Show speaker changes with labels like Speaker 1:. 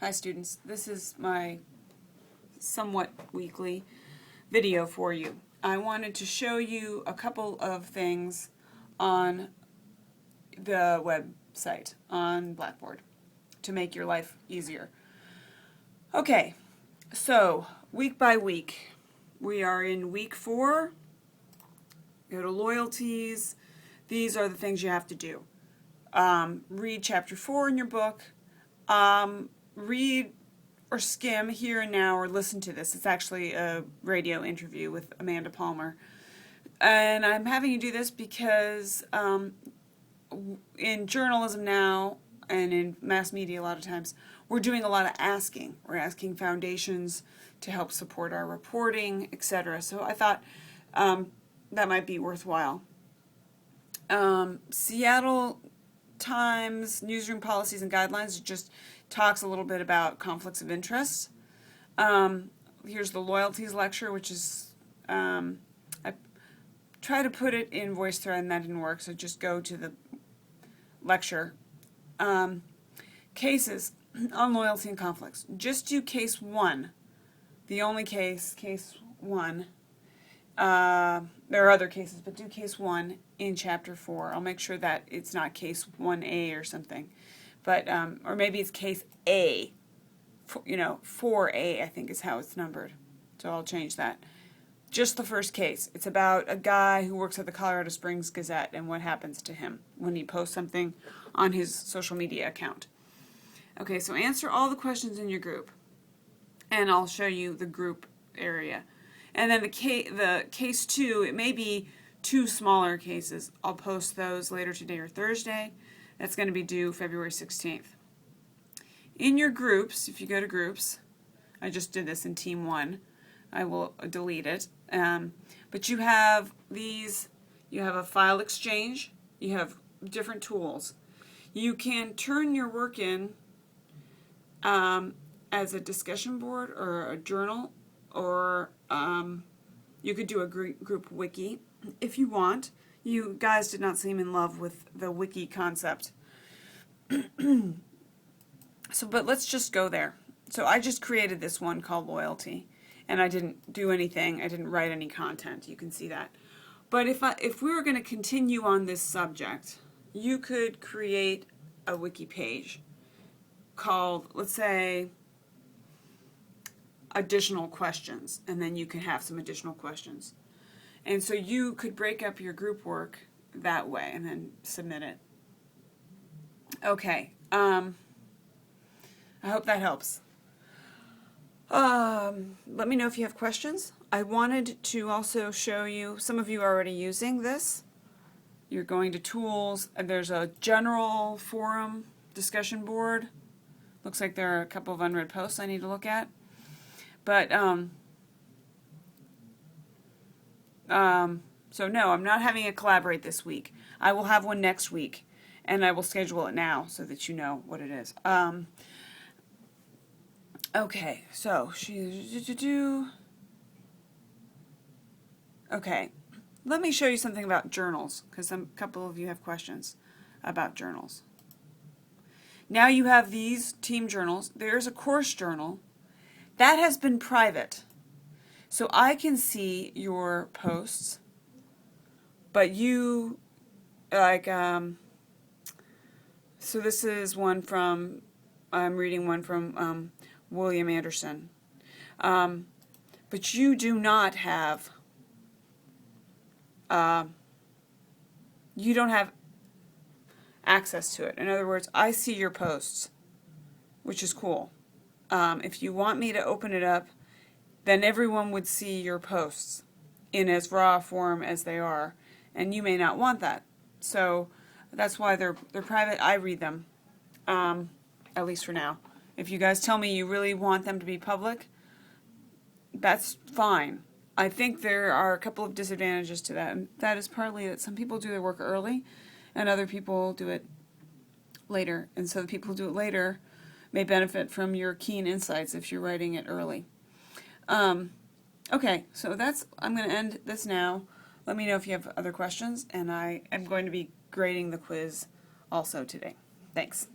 Speaker 1: Hi students, this is my somewhat weekly video for you. I wanted to show you a couple of things on the website, on Blackboard, to make your life easier. Okay, so week by week, we are in week 4. Go to loyalties. These are the things you have to do. Read chapter 4 in your book. Read or skim Here and Now or listen to this. It's actually a radio interview with Amanda Palmer. And I'm having you do this because in journalism now and in mass media a lot of times, we're doing a lot of asking. We're asking foundations to help support our reporting, etc. So I thought that might be worthwhile. Seattle Times Newsroom Policies and Guidelines just talks a little bit about conflicts of interest. Here's the loyalties lecture, which is, I try to put it in VoiceThread and that didn't work, so just go to the lecture. Cases on loyalty and conflicts. Just do case 1. The only case 1. There are other cases, but do case 1 in chapter 4. I'll make sure that it's not case 1A or something. But, or maybe it's case A, 4A I think is how it's numbered. So I'll change that. Just the first case. It's about a guy who works at the Colorado Springs Gazette and what happens to him when he posts something on his social media account. Okay, so answer all the questions in your group. And I'll show you the group area. And then the case 2, it may be 2 smaller cases. I'll post those later today or Thursday. That's going to be due February 16th. In your groups, if you go to groups, I just did this in team 1. I will delete it. But you have these, you have a file exchange, you have different tools. You can turn your work in as a discussion board or a journal, or you could do a group wiki if you want. You guys did not seem in love with the wiki concept. But let's just go there. So I just created this one called loyalty, and I didn't do anything. I didn't write any content. You can see that. But if we were going to continue on this subject, you could create a wiki page called, let's say, additional questions, and then you can have some additional questions. And so you could break up your group work that way and then submit it. Okay, I hope that helps. Let me know if you have questions. I wanted to also show you, some of you are already using this. You're going to tools, and there's a general forum discussion board. Looks like there are a couple of unread posts I need to look at. But, so no, I'm not having a collaborate this week. I will have one next week, and I will schedule it now so that you know what it is. Okay, so okay, let me show you something about journals, because a couple of you have questions about journals. Now you have these team journals. There's a course journal. That has been private. So I can see your posts, but you, like, so this is one from, I'm reading one from William Anderson. But you do not have, you don't have access to it. In other words, I see your posts, which is cool. If you want me to open it up, then everyone would see your posts in as raw form as they are, and you may not want that. So that's why they're private. I read them, at least for now. If you guys tell me you really want them to be public, that's fine. I think there are a couple of disadvantages to that, and that is partly that some people do their work early, and other people do it later. And so the people who do it later may benefit from your keen insights if you're writing it early. Okay, so I'm going to end this now. Let me know if you have other questions, and I am going to be grading the quiz also today. Thanks.